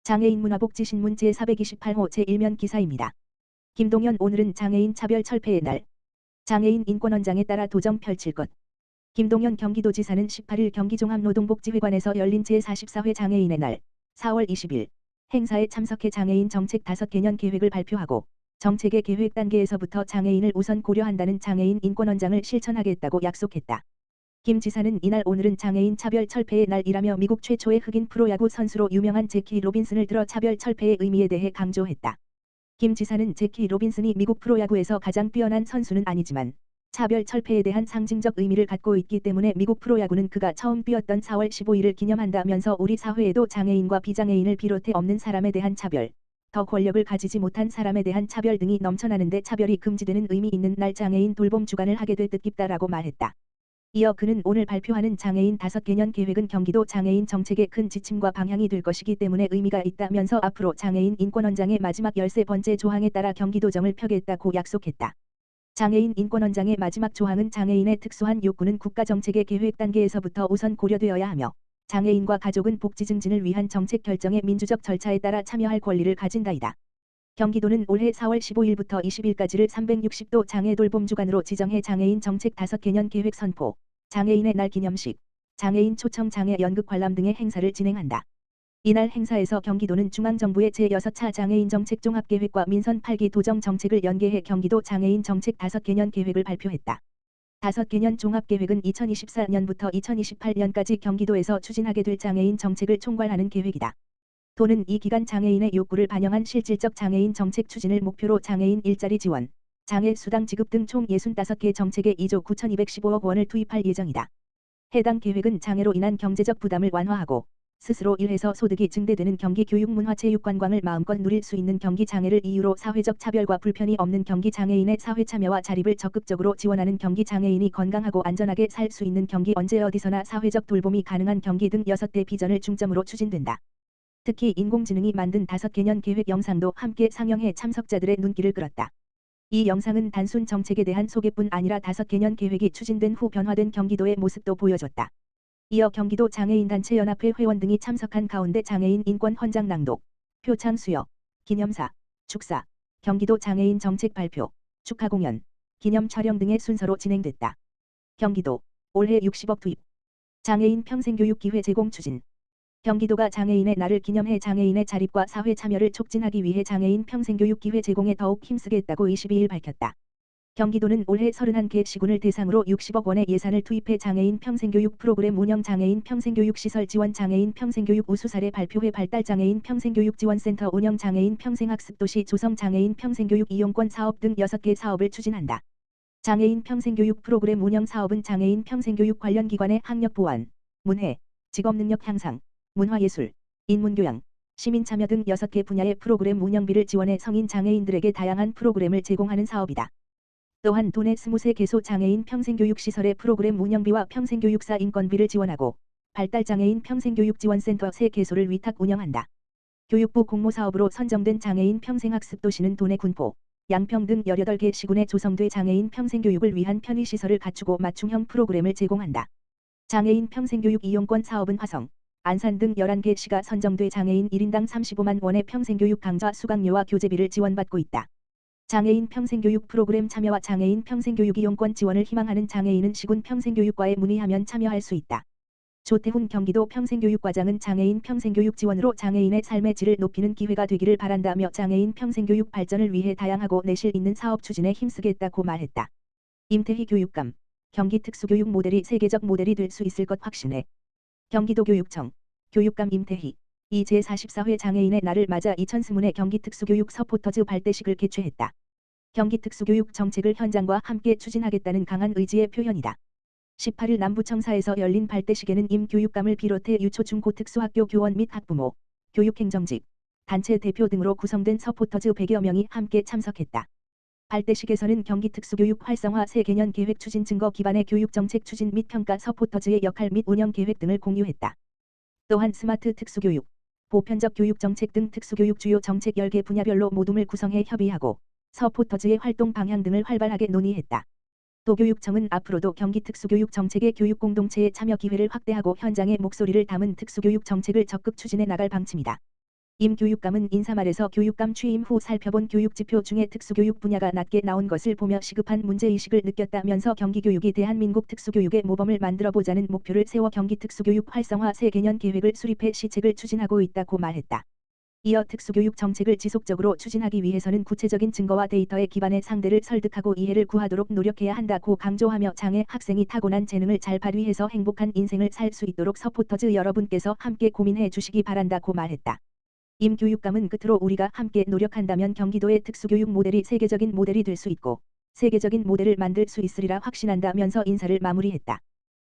장애인 문화복지신문 제428호 제1면 기사입니다. 김동연 오늘은 장애인 차별 철폐의 날. 장애인 인권헌장에 따라 도정 펼칠 것. 김동연 경기도지사는 18일 경기종합노동복지회관에서 열린 제44회 장애인의 날 4월 20일 행사에 참석해 장애인 정책 5개년 계획을 발표하고 정책의 계획 단계에서부터 장애인을 우선 고려한다는 장애인 인권헌장을 실천하겠다고 약속했다. 김 지사는 이날 오늘은 장애인 차별 철폐의 날이라며 미국 최초의 흑인 프로야구 선수로 유명한 제키 로빈슨을 들어 차별 철폐의 의미에 대해 강조했다. 김 지사는 제키 로빈슨이 미국 프로야구에서 가장 뛰어난 선수는 아니지만 차별 철폐에 대한 상징적 의미를 갖고 있기 때문에 미국 프로야구는 그가 처음 뛰었던 4월 15일을 기념한다면서 우리 사회에도 장애인과 비장애인을 비롯해 없는 사람에 대한 차별, 더 권력을 가지지 못한 사람에 대한 차별 등이 넘쳐나는데 차별이 금지되는 의미 있는 날 장애인 돌봄 주간을 하게 될 뜻깊다라고 말했다. 이어 그는 오늘 발표하는 장애인 5개년 계획은 경기도 장애인 정책의 큰 지침과 방향이 될 것이기 때문에 의미가 있다면서 앞으로 장애인 인권헌장의 마지막 13번째 조항에 따라 경기도정을 펴겠다고 약속했다. 장애인 인권헌장의 마지막 조항은 장애인의 특수한 욕구는 국가정책의 계획 단계에서부터 우선 고려되어야 하며 장애인과 가족은 복지 증진을 위한 정책 결정의 민주적 절차에 따라 참여할 권리를 가진다이다. 경기도는 올해 4월 15일부터 20일까지를 360도 장애 돌봄 주간으로 지정해 장애인 정책 5개년 계획 선포, 장애인의 날 기념식, 장애인 초청 장애 연극 관람 등의 행사를 진행한다. 이날 행사에서 경기도는 중앙정부의 제6차 장애인 정책 종합계획과 민선 8기 도정 정책을 연계해 경기도 장애인 정책 5개년 계획을 발표했다. 5개년 종합계획은 2024년부터 2028년까지 경기도에서 추진하게 될 장애인 정책을 총괄하는 계획이다. 도는 이 기간 장애인의 욕구를 반영한 실질적 장애인 정책 추진을 목표로 장애인 일자리 지원, 장애 수당 지급 등 총 65개 정책에 2조 9,215억 원을 투입할 예정이다. 해당 계획은 장애로 인한 경제적 부담을 완화하고 스스로 일해서 소득이 증대되는 경기 교육 문화 체육 관광을 마음껏 누릴 수 있는 경기 장애를 이유로 사회적 차별과 불편이 없는 경기 장애인의 사회 참여와 자립을 적극적으로 지원하는 경기 장애인이 건강하고 안전하게 살 수 있는 경기 언제 어디서나 사회적 돌봄이 가능한 경기 등 6대 비전을 중점으로 추진된다. 특히 인공지능이 만든 5개년 계획 영상도 함께 상영해 참석자들의 눈길을 끌었다. 이 영상은 단순 정책에 대한 소개뿐 아니라 5개년 계획이 추진된 후 변화된 경기도의 모습도 보여줬다. 이어 경기도 장애인단체 연합회 회원 등이 참석한 가운데 장애인 인권 헌장 낭독, 표창 수여, 기념사, 축사, 경기도 장애인 정책 발표, 축하 공연, 기념 촬영 등의 순서로 진행됐다. 경기도 올해 60억 투입, 장애인 평생교육 기회 제공 추진. 경기도가 장애인의 날을 기념해 장애인의 자립과 사회 참여를 촉진하기 위해 장애인 평생교육 기회 제공에 더욱 힘쓰겠다고 22일 밝혔다. 경기도는 올해 31개 시군을 대상으로 60억 원의 예산을 투입해 장애인 평생교육 프로그램 운영, 장애인 평생교육 시설 지원, 장애인 평생교육 우수 사례 발표회 발달, 장애인 평생교육 지원센터 운영, 장애인 평생학습도시 조성, 장애인 평생교육 이용권 사업 등 6개 사업을 추진한다. 장애인 평생교육 프로그램 운영 사업은 장애인 평생교육 관련 기관의 학력 보완, 문해, 직업능력 향상, 문화예술, 인문교양, 시민참여 등 6개 분야의 프로그램 운영비를 지원해 성인 장애인들에게 다양한 프로그램을 제공하는 사업이다. 또한 도내 23개소 장애인 평생교육시설의 프로그램 운영비와 평생교육사 인건비를 지원하고 발달장애인 평생교육지원센터 3개소를 위탁 운영한다. 교육부 공모사업으로 선정된 장애인 평생학습도시는 도내 군포, 양평 등 18개 시군에 조성돼 장애인 평생교육을 위한 편의시설을 갖추고 맞춤형 프로그램을 제공한다. 장애인 평생교육 이용권 사업은 화성, 안산 등 11개 시가 선정돼 장애인 1인당 35만 원의 평생교육 강좌 수강료와 교재비를 지원받고 있다. 장애인 평생교육 프로그램 참여와 장애인 평생교육 이용권 지원을 희망하는 장애인은 시군 평생교육과에 문의하면 참여할 수 있다. 조태훈 경기도 평생교육과장은 장애인 평생교육 지원으로 장애인의 삶의 질을 높이는 기회가 되기를 바란다며 장애인 평생교육 발전을 위해 다양하고 내실 있는 사업 추진에 힘쓰겠다고 말했다. 임태희 교육감, 경기 특수교육 모델이 세계적 모델이 될 수 있을 것 확신해. 경기도교육청, 교육감 임태희, 이 제44회 장애인의 날을 맞아 이천스문의 경기특수교육 서포터즈 발대식을 개최했다. 경기특수교육 정책을 현장과 함께 추진하겠다는 강한 의지의 표현이다. 18일 남부청사에서 열린 발대식에는 임 교육감을 비롯해 유초중고특수학교 교원 및 학부모, 교육행정직, 단체 대표 등으로 구성된 서포터즈 100여 명이 함께 참석했다. 발대식에서는 경기특수교육 활성화 새 개년 계획 추진 증거 기반의 교육정책 추진 및 평가 서포터즈의 역할 및 운영 계획 등을 공유했다. 또한 스마트 특수교육, 보편적 교육정책 등 특수교육 주요 정책 10개 분야별로 모둠을 구성해 협의하고 서포터즈의 활동 방향 등을 활발하게 논의했다. 도교육청은 앞으로도 경기특수교육 정책의 교육공동체의 참여 기회를 확대하고 현장의 목소리를 담은 특수교육 정책을 적극 추진해 나갈 방침이다. 임 교육감은 인사말에서 교육감 취임 후 살펴본 교육지표 중에 특수교육 분야가 낮게 나온 것을 보며 시급한 문제의식을 느꼈다면서 경기교육이 대한민국 특수교육의 모범을 만들어보자는 목표를 세워 경기특수교육 활성화 새 개년 계획을 수립해 시책을 추진하고 있다고 말했다. 이어 특수교육 정책을 지속적으로 추진하기 위해서는 구체적인 증거와 데이터에 기반해 상대를 설득하고 이해를 구하도록 노력해야 한다고 강조하며 장애 학생이 타고난 재능을 잘 발휘해서 행복한 인생을 살 수 있도록 서포터즈 여러분께서 함께 고민해 주시기 바란다고 말했다. 임 교육감은 끝으로 우리가 함께 노력한다면 경기도의 특수교육 모델이 세계적인 모델이 될 수 있고 세계적인 모델을 만들 수 있으리라 확신한다면서 인사를 마무리했다.